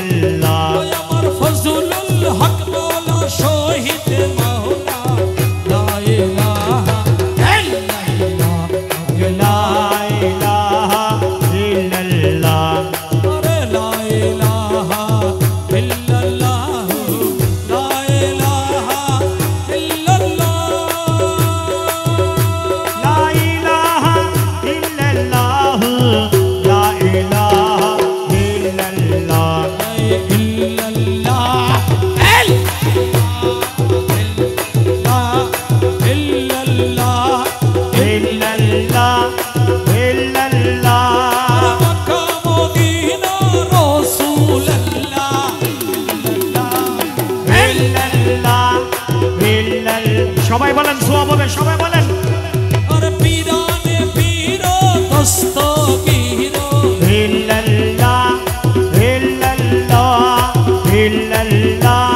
ইল্লাল্লাহ আমার ফজলুল হক মওলা শহীদ মাওলা লা ইলাহা ইল্লাল্লাহ লা ইলাহা ইল্লাল্লাহ আরে লা ইলাহা ইল্লাল্লাহ লা ইলাহা ইল্লাল্লাহ লা ইলাহা ইল্লাল্লাহ লা ইলাহা ইল্লাল্লাহ ইল্লাল্লাহ ইল্লাল্লাহ মক্কা মদিনা রাসূলুল্লাহ ইল্লাল্লাহ ইল্লাল্লাহ সবাই বলেন সুবহান হবে সবাই বলেন আর পীরানে পীর দস্তগীর ইল্লাল্লাহ ইল্লাল্লাহ ইল্লাল্লাহ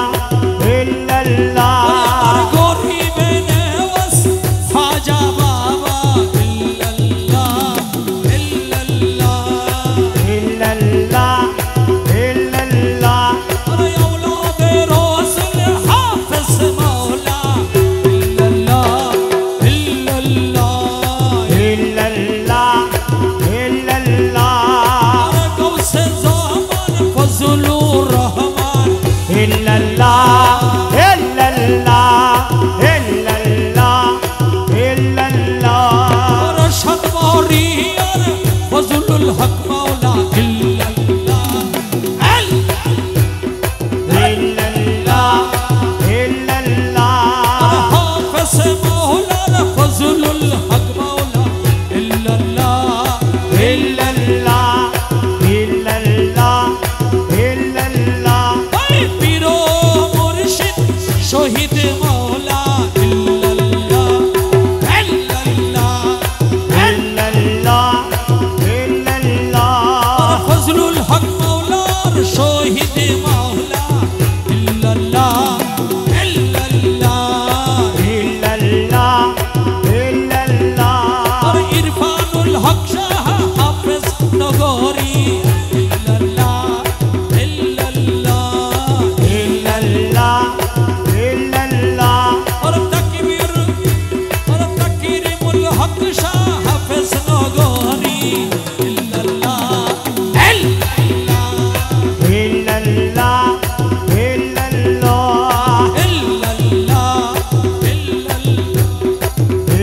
ইল্লাল্লাহ আর গরিবে নেওয়াজ খাজা বাবা ইল্লাল্লাহ ইল্লাল্লাহ ইল্লাল্লাহ ইল্লাল্লাহ আর আওলাদে রাসূল হাফেজ মাওলা ইল্লাল্লাহ ইল্লাল্লাহ ইল্লাল্লাহ ইল্লাল্লাহ আর গৌসে জামান ফজলুর রহমান ইল্লাল্লাহ ইল্লাল্লাহ ইল্লাল্লাহ ইল্লাল্লাহ আর সাতবাড়িয়ার ফজলুল হক মাওলা ইল্লাল্লাহ ইল্লাল্লাহ ইল্লাল্লাহ হাফেজ মাওলার ফজলুল হক মাওলা ইল্লাল্লাহ ইল্লাল্লাহ ইল্লাল্লাহ ইল্লাল্লাহ পীর মুর্শিদ শহীদ মাওলা ইল্লাল্লাহ ইল্লাল্লাহ ইল্লাল্লাহ ইল্লাল্লাহ ফজলুল হক মাওলার শহীদ মাওলা ইল্লাল্লাহ ইল্লাল্লাহ ইল্লাল্লাহ ইল্লাল্লাহ আর ইরফানুল হক শাহ হাফেজ নগরী ইল্লাল্লাহ ইল্লাল্লাহ ইল্লাল্লাহ ইল্লাল্লাহ আর তাকরিমুল হক শাহ হাফেজ নগরী ইল্লাল্লাহ ইল্লাল্লাহ ইল্লাল্লাহ ইল্লাল্লাহ ইল্লাল্লাহ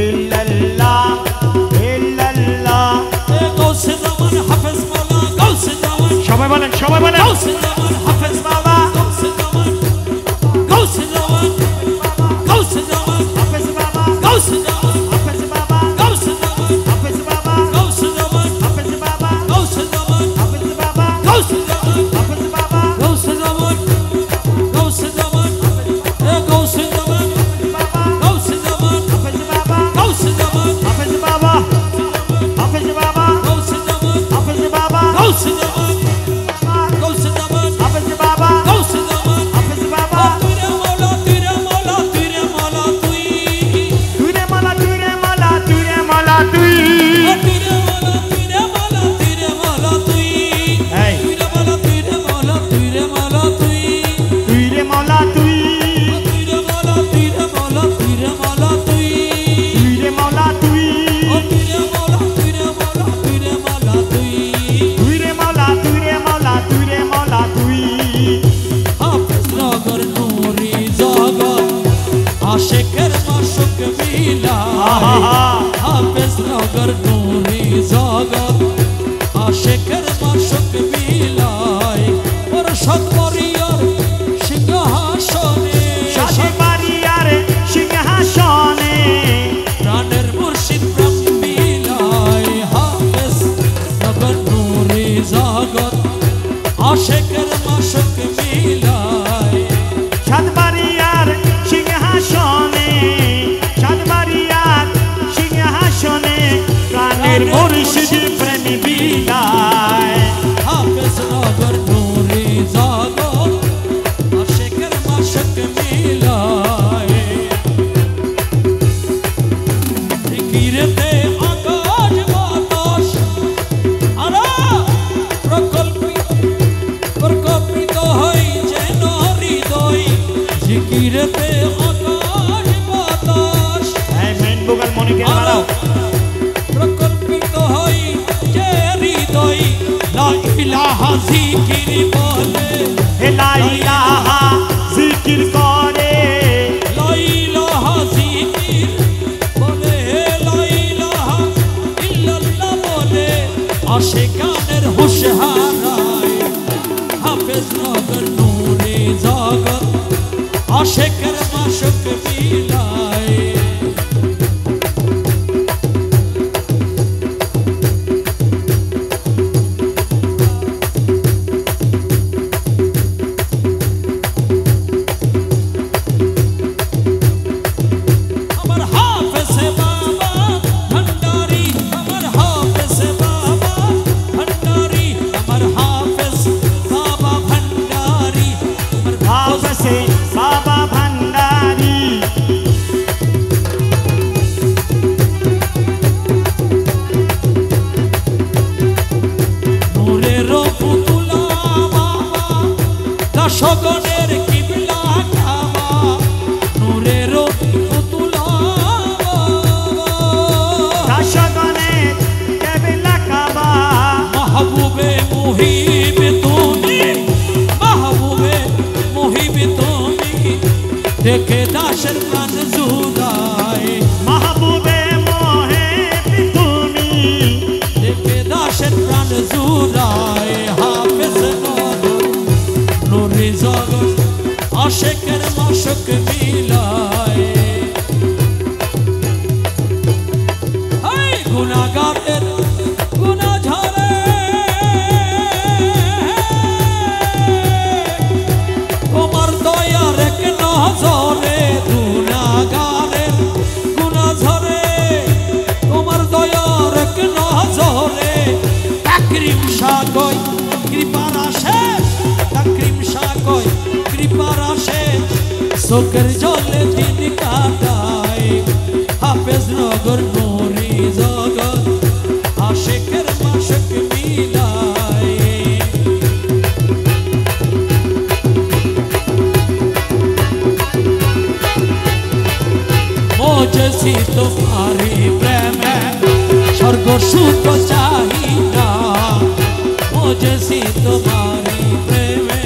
ইল্লাল্লাহ ইল্লাল্লাহ গৌসে জামান হাফেজ মাওলা গৌসে জামান সবাই বলেন গৌসে জামান হাফেজ বাবা গৌসে জামান গৌসে জামান গৌসে জামান হাফেজ বাবা গৌসে জামান হাফেজ বাবা গৌসে জামান হাফেজ বাবা গৌসে জামান হাফেজ বাবা গৌসে জামান হাফেজ বাবা গৌসে জামান হাফেজ বাবা গৌসে জামান গৌসে জামান গৌসে জামান বাবা গৌসে জামান হাফেজ বাবা গৌসে জামান হাফেজ বাবা হাফেজ বাবা গৌসে জামান হাফেজ বাবা গৌসে জামান গৌসে জামান হাফেজ বাবা গৌসে জামান হাফেজ বাবা তুই রে মাওলা তুই রে মাওলা তুই রে মাওলা তুই তুই রে মালা তুই রে মালা তুই রে মালা তুই তুইরে মাওলা তুইরে মাওলা তুইরে মাওলা তুই এই তুইরে মাওলা তুইরে মাওলা তুইরে মাওলা তুই তুই রে মালা তুই তুইরে মাওলা তুইরে মাওলা তুইরে মাওলা তুই তুই রে মালা তুই ও তুইরে মাওলা তুইরে মাওলা তুইরে মাওলা তুই তুই রে মালা তুই রে মালা তুই রে মালা তুই হাফেজ নগর নুরি জগৎ আশিকের মাশুক মিলা হাফেজ নগর নুরি জগৎ আশিকের মাশুক মিলাই ওর সতমরিয়ার সিংহাসনে সাতবাড়িয়ার সিংহাসনে প্রাণের মুর্শিদ প্রাণ মিলাই হাফেজ নগর নুরি জগৎ আশিকের মাশুক মিলাই সাতবাড়িয়ার সিংহাসনে সাতবাড়িয়ার সিংহাসনে প্রাণের মুর্শিদ প্রেমী বিলায় হাফেজ নগর নুরি জগৎ আশিকের মাশুক মিলাই কিরতে আকাশ বাতাস আরা প্রকল্পিত ইলাহা জিকির বলে লা ইলাহা জিকির করে লা ইলাহা জিকির বলে লা ইলাহা ইল্লাল্লাহ বলে আশিকানের হুশ হারায় হাফেজ নগর নূরে জগৎ আশিকের মাশক বিলায় बाबा भंडारी নূরের পুতুলা বাবা দশগণের কিবলা কাবা নূরের পুতুলা দশগণের কিবলা কাবা মাহবুবে মুহিব তুমি মাহবুবে মুহিব তুমি দেখে দাসের প্রাণ জুড়ায় মাহবুবে মোহিব তুমি দেখে দাসের প্রাণ জুড়ায় হাফেজ নগর নূরে জগৎ আশিকের মাশক বিলায় এই গুনাহগারের গুনাহ ঝরে তোমার দয়ার এক নজরে গুনাহগারের গুনাহ ঝরে তোমার দয়ার এক নজরে তাকরিম সাগয় কৃপার আসে তাকরিম সাগয় কৃপার আসে চোখের জলে দিন কাটায় হাফেজ নগর নূরে জগৎ আশিকের মাশক বিলায় মোজসি তোমারি প্রেমে স্বর্গ সুখ চাহি না মোজসি তোমারি প্রেমে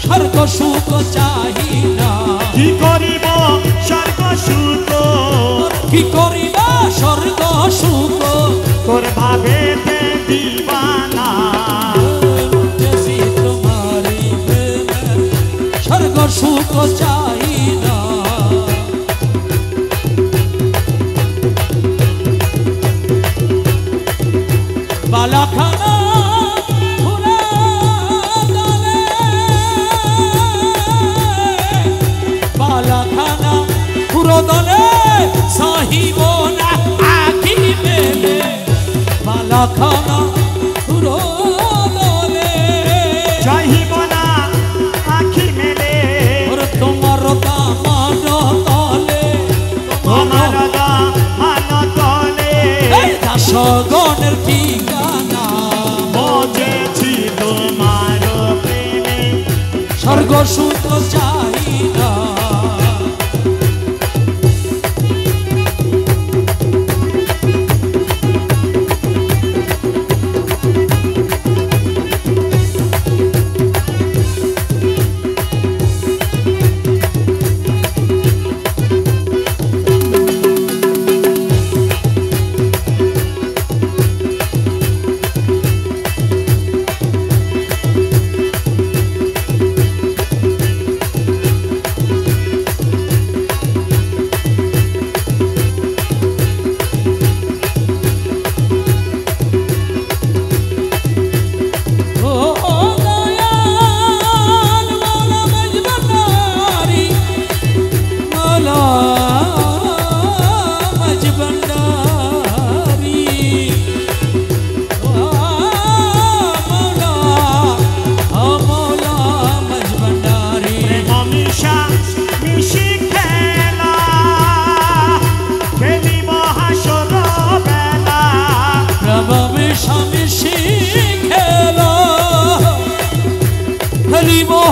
স্বর্গ সুখ চাহি না কি করিব স্বর্গ সুখ কি করিবা স্বর্গ সুখ তোর ভাবেতে দিবানা মোজসি তোমারি প্রেমে স্বর্গ সুখ চাহি না বালাখানা ঘুরে দলে বালাখানা পুরো দলে সাহিব না আখি মেলে বালাখানা পুরো দলে চাহিব না আখি মেলে তোমার দামান তলে তোমার দামান তলে দাসগণের ঠিকানা মজেছি তোমার প্রেমে স্বর্গ সুখ চাই না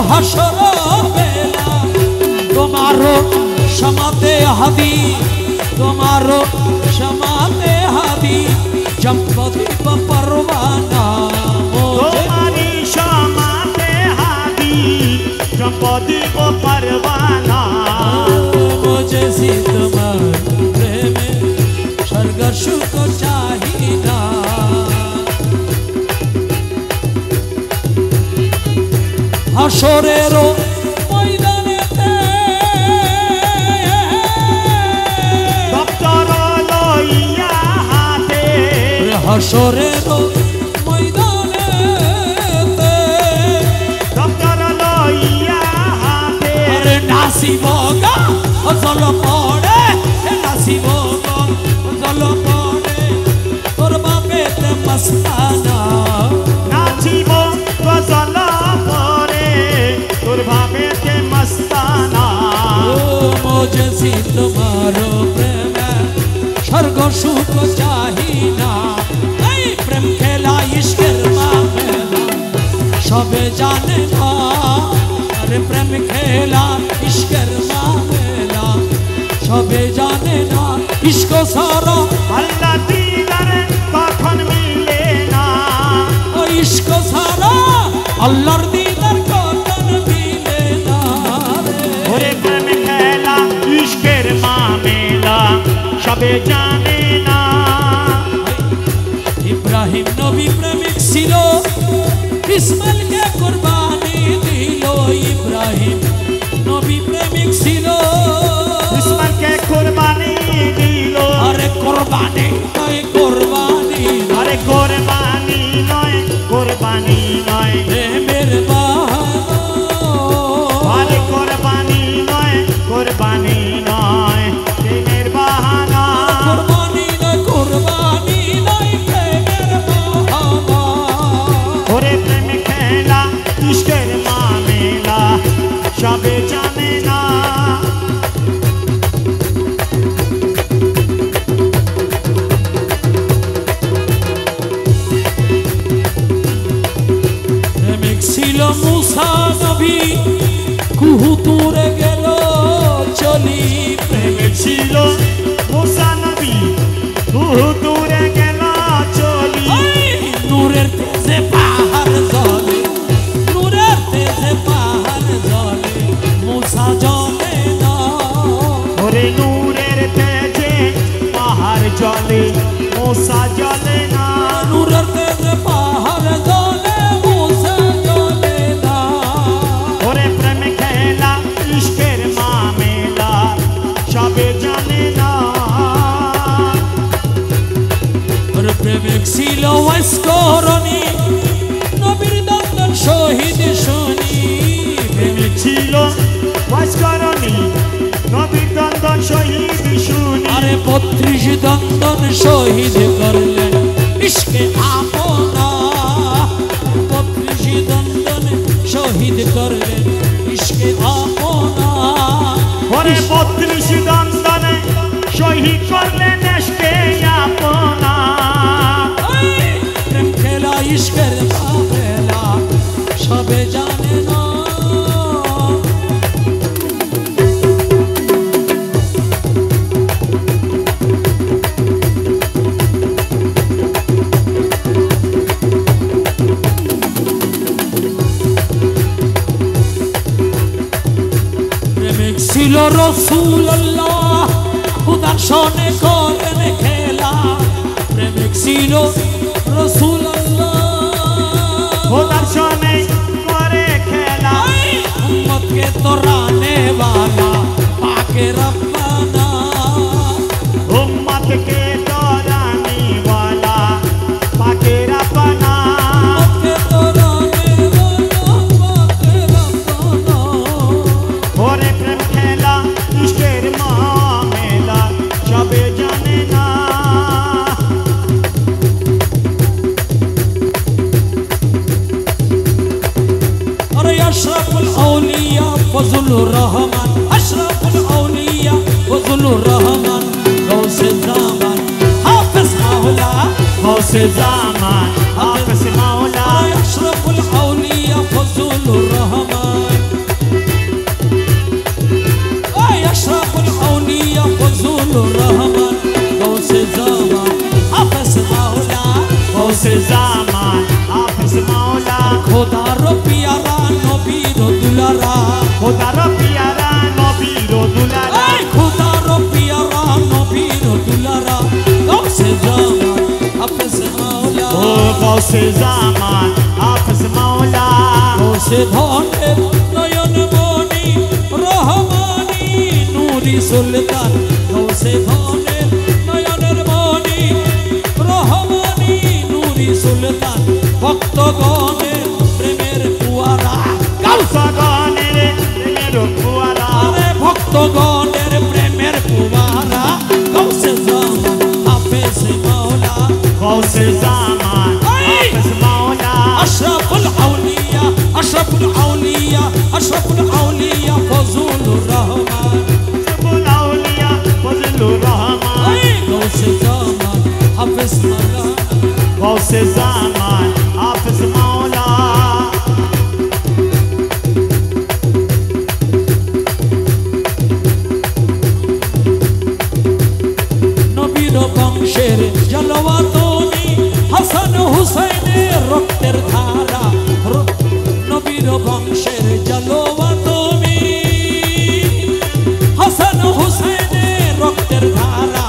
হাসর বেলা তোমারও সমাতে হাদি তোমারও সমাতে হাদি জম্পদীপ পরবানা দিব পারবানা বুঝেছি তোমার প্রেমে স্বর্গ সুখ চাহি না হাসরেরও ময়দানেতে দপ্তর লইয়া হাতে হাসরেরও ময়দানেতে দপ্তর লইয়া হাতে আরে নাসিব গা জল পড়ে নাসিব গা জল পড়ে তোর বাপেতে মস্তানা নাচিব গজল পরে তোর ভাবেতে মস্তানা ও বুঝেছি তোমার প্রেমে স্বর্গ সুখ চাহি না এই প্রেম খেলা ইশকের মামেলা সবে জানে না আরে প্রেম খেলা ইশকের মামেলা সবে জানে না ইশক সারা আল্লাহ দিদারে কখন মিলে না ও ইশক সারা আল্লাহর দিদার কখন মিলে না ওরে প্রেম খেলা ইশকের মামেলা সবে জানে না ইব্রাহিম নবী প্রেমিক ছিল ইসমাইলকে কুরবানি দিল ইব্রাহিম নবী প্রেমিক ছিল ইসমাইলকে কুরবানি দিল আরে কুরবানি নয় কুরবানি আরে কুরবানি নয় কুরবানি নয় প্রেমের বাহানা আরে কুরবানি নয় কুরবানি নয় প্রেমের বাহানা কুরবানি নয় প্রেমের বাহানা ওরে প্রেম খেলা ইশকের মামেলা সবে জানে না প্রেমিক ছিল মুসা নবী কুহু তুরে গেল চলি প্রেমে ছিল মুসা নবী বহু দূরে গেল চলি নূরের তেজে পাহাড় জলে নূরের তেজে পাহাড় জলে মুসা জলে না ওরে নূরের তেজে পাহাড় জলে মুসা জলে না নূরের তেজে পাহাড় জলে মুসা জলে না ওরে প্রেম খেলা ইশকের মামেলা সবে জানে না ওর প্রেমিক ছিল ওয়াসকরণী নবীর দন্দন শহীদ শুনি প্রেমে ছিল ভাস্করণী নবীর দন্দন শহীদ শুনি আরে 32 দন্দন শহীদ করলেন ইশকে আপনা 32 দন্দন শহীদ করলেন ইশকে আপনা ওরে 32 দন্দনে শহীদ করলেন ইশকে আপনা প্রেম খেলা ইশকের মামেলা সবে জানে না প্রেমিক ছিল রাসূলুল্লাহ খুদার সনে করেন খেলা প্রেমিক ছিল রাসূলুল্লাহ খোদার সনে করে খেলা উম্মতকে তোরানে वाला पाके रब्बाना उम्मत के दौरानी वाला पाके रब्बाना उम्मतके तोराने वाला पाके रब्बाना ओरे प्रेम खेला इश्केर मामेला सবে জানে না अरे अशरफुल औलिया फजलुर रहमान अशरफुल औलिया फजलुर रहमान गौसे ज़मान हाफिज मौला गौसे ज़मान हाफिज मौला अशरफुल औलिया फजलुर रहमान अशरफुल औलिया फजलुर रहमान गौसे ज़मान हाफिज मौला गौसे ज़मान हाफिज मौला খোদার পিয়ারা নবীর দুলারা গৌসে জামান হাফেজ মাওলা গৌসে ধনের নয়ন মনি রহমানি নুরি সুলতান গৌসে ধনের নয়নের মনি রহমানি নুরি সুলতান ভক্তগণের প্রেমের ফুয়ারা গৌসগণের প্রেমের ফুয়ারা আরে ভক্তগণের প্রেমের ফুয়ারা গৌসে জামান হাফেজ মাওলা গৌসে জামান হাফেজ মাওলা আশরাফুল আউলিয়া আশরাফুল আউলিয়া আশরাফুল আউলিয়া ফজলুর রহমান আশরাফুল আউলিয়া ফজলুর রহমান গৌসে জামান হাফেজ মাওলা গৌসে জামান হাফেজ মাওলা নবীর বংশের জলওয়া তুমি হাসান হুসাইনের রক্তের ধারা নবীর বংশের জলওয়া তুমি হাসান হুসাইনের রক্তের ধারা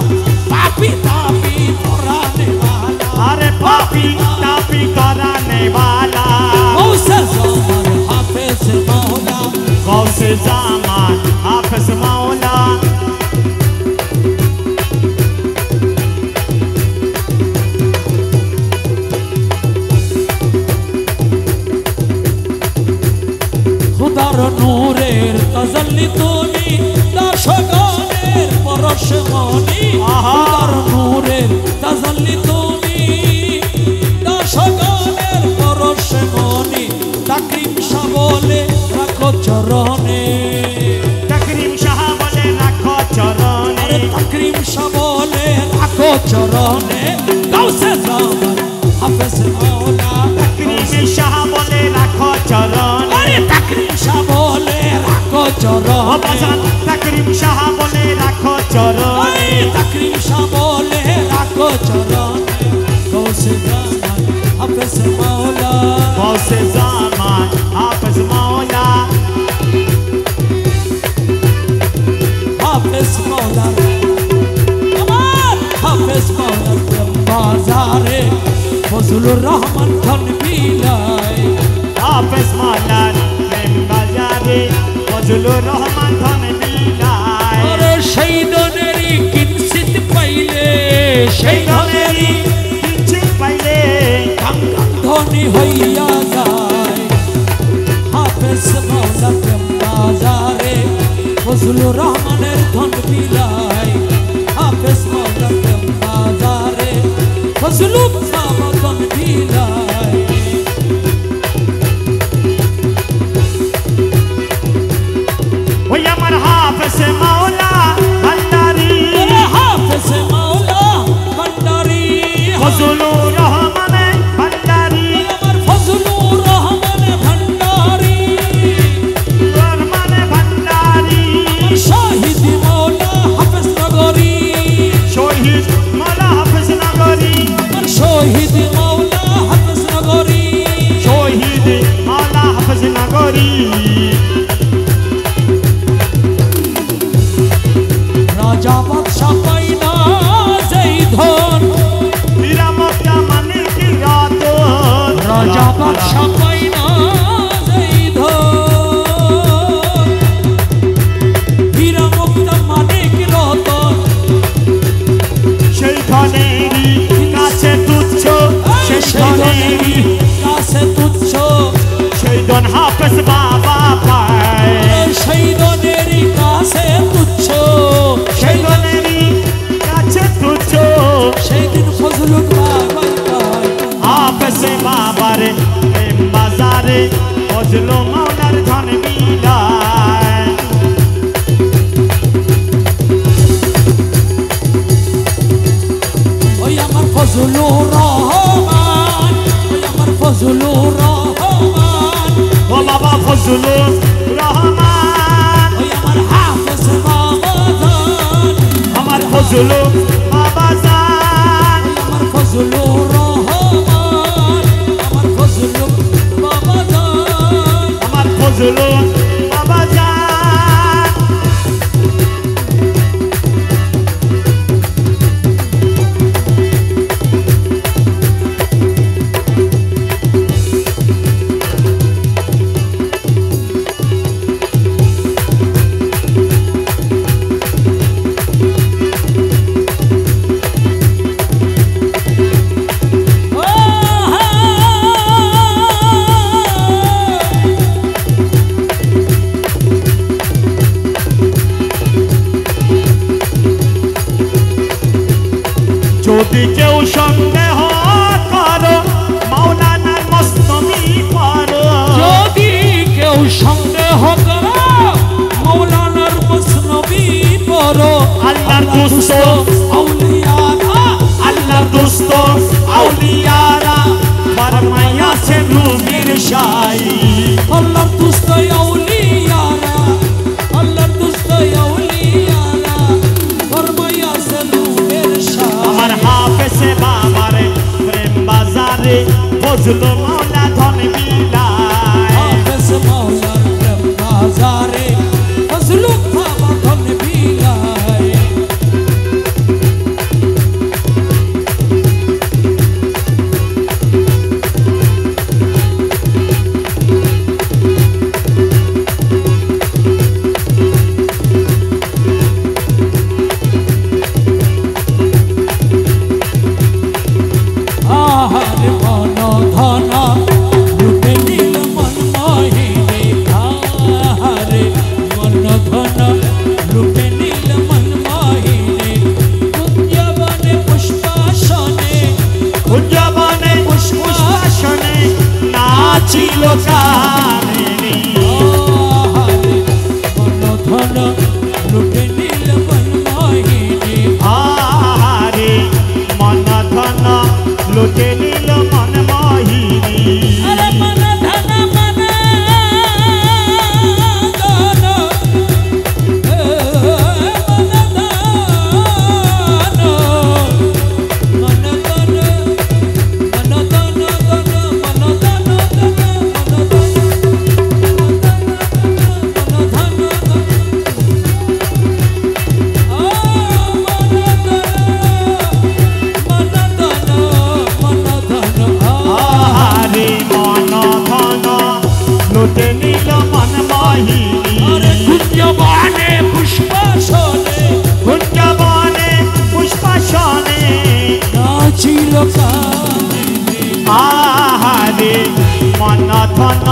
পাপি তাপি পরানে वाला अरे पापी तापी कराने वाला गौसे ज़मान हाफिज मौला गौसे ज़मान हाफिज मौला खुदार नूरेर तजल्ली तुमी दाशगानेर परशमनी खुदार नूरेर तजल्ली तुमी दाशगानेर परशमनी ताकरीम शाह बोले राखो चरणे तकरीम शाह बोले राखो चरणे अरे तकरीम शाह बोले राखो चरणे गौसे ज़मान हाफिज मौला तकरीम शाह बोले राखो चरणे अरे तकरीम शाह बोले राखो चरणे तकरीम शाह बोले राखो चरणे तकरीम शाह बोले राखो चरणे गौसे ज़मान हाफिज मौला गौसे ज़मान हाफिज मौला हाफिज मौला अमर हाफिज मौला बाजारे फजलुर रहमान धन बिलाए हाफिज मौला प्रेम बाजारे फजलुर रहमान धन बिलाए अरे शहीदोनेरी किंचित पाइले शहीदोनेरी किंचित पाइले गंगन धनी हইয়া যায় हाफिज मौला प्रेम बाजारे फजलुर रहमाনের ধন বিলাই हाफिज मौला प्रेम बाजारे फजलुর रहমান ধন বিলাই ওই আমার হাফেজ মাওলা ভান্ডারি हाफिज मौला भंडारी ফজলুর রহমান ভান্ডারি আমার ফজলুর রহমান ভন্ডারি রহমান ভান্ডারি শহীদ মৌলা হাফেজ নগরী শহীদ মাওলা হাফেজ নগরী আমার শহীদ মৌলা হাফেজ নগরী শহীদ মাওলা হাফেজ নগরী রাজা বাদশা পাইনা যেই ধন নিরামতা মানে কি রাত রাজা বাদশা পাইনা যেই ধন হীরা মুক্তা মানে কি রতন সেই ধনেরই কাছে তুচ্ছ সেই ধনেরই কাছে তুচ্ছ সেই ধন হাফেজ বাবা পায় সেই ধনেরই কাছে তুচ্ছ সেই ধনেরই কাছে তুচ্ছ সেই দিন ফজলুল বাবার পায় হাফেজ বাবার প্রেম বাজারে ফজলু মাওলার ধন বিলায় ওই আমার ফজলুর রহমান ওই আমার ফজলুর রহমান ও বাবা ফজলু রহমান ওই আমার হাফেজ বাবাজান আমার ফজলু বাবা জান ওই আমার ফজলুর রহমান আমার ফজলুর বাবাজান আমার ফজলু বাবা জান যদি কেউ সন্দেহ করো মাওলানার মস্তমি পড়ো যদি কেউ সন্দেহ করো মাওলানার মসনবী পড়ো আল্লাহর দুস্ত আউলিয়ারা আল্লাহর দুস্ত আউলিয়ারা ফরমাইয়াছে রুমির শাই আল্লাহর দুস্ত আউলিয়ারা আল্লাহর দুস্ত আউলিয়ারা ফরমাইয়াছে রুমের শাহ আমার হাফেজে বাবার প্রেম বাজারে ফজলু মাওলা ধন বিলায় হাফেজ মাওলার প্রেম বাজারে ফজলু বাবা ধন বিলায় আহারে মন ধন লুটে নিল মন মোহিনী আহারে মন ধন লুটে নিল মন মোহিনী কুঞ্জবনে পুষ্পাসনে কুঞ্জবনে পুষ্পাসনে নাচিল কামিনী আহারে মন ধন লুটে নিল মন মোহিনী আহারে মন ধন লুটে নিল মন মোহিনী আরে মন ধন মন ধন মন ধন মন ধন আহারে মন ধন লুটে নিল মন মোহিনী কুঞ্জবনে পুষ্পাসনে কুঞ্জবনে পুষ্পাসনে নাচিল কামিনী আহারে মন ধন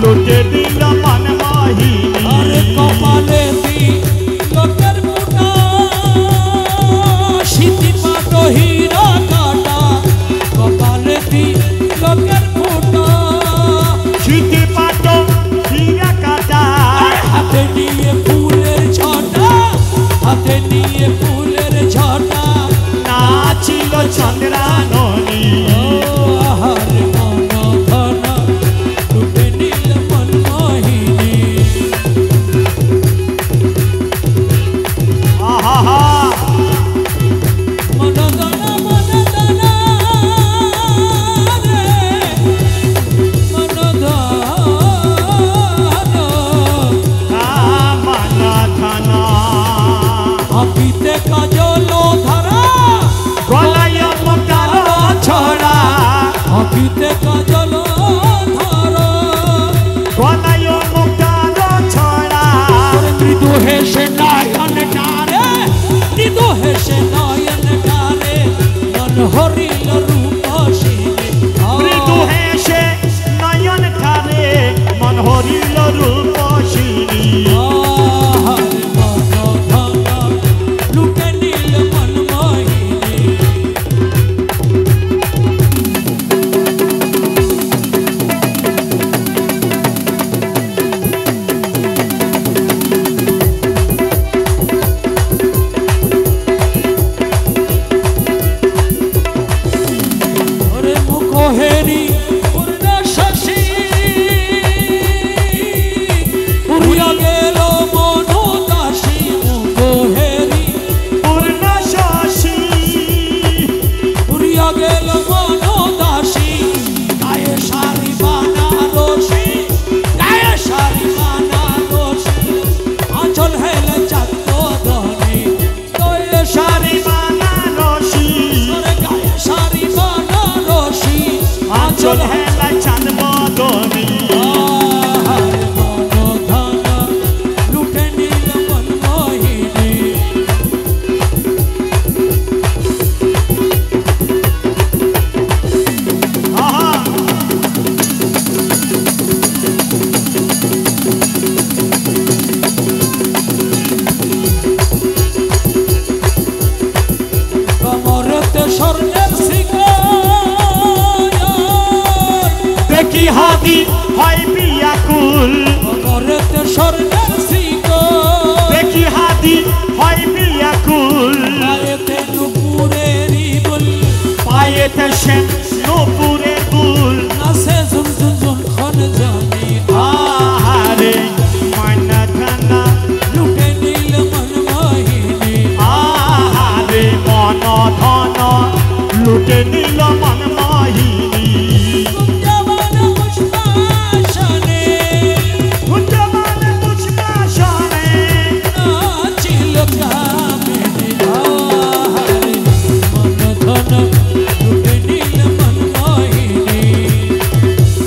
লুটে দিল মন মোহিনী আরে কপালে দি লোকের মুঠা সিদ্ধি পাট হীরা কাটা কপালে দি লোকের মুঠা সিটি পাট হীরা কাটা হাতে নিয়ে ফুলের ছটা হাতে নিয়ে ফুলের ছটা নাচিল চন্দ্রাননী আহারে মন ধন লুটে নিল মন মোহিনী আহা মন ধন রে মন ধন মন ধন হাপিতে কাজল ধরা গলায় মুক্তার ছড়া হাপিতে কাজল ধরা গলায় মুক্তার ছড়া মৃদু হেসে নয়ন টারে মৃদু হেসে নয়ন টারে মন হরিল রূপসিনী মৃদু হেসে নয়ন ঠারে মন হরিল রূপসিনী আহারে মন ধন লুটে নিল মন মোহিনী স্বর্ণের শিকল দেখি হাদি হয় বিয়াকুল পায়েতে নুপুরেরই দুল পায়েতে সেন নূপুরের দুল নাচে ঝুন ঝুন ঝুন খন জানি আহারে ময়না খানা লুটে নীল মন মোহিনী আহারে মন ধন লুটে নিল মন মোহিনী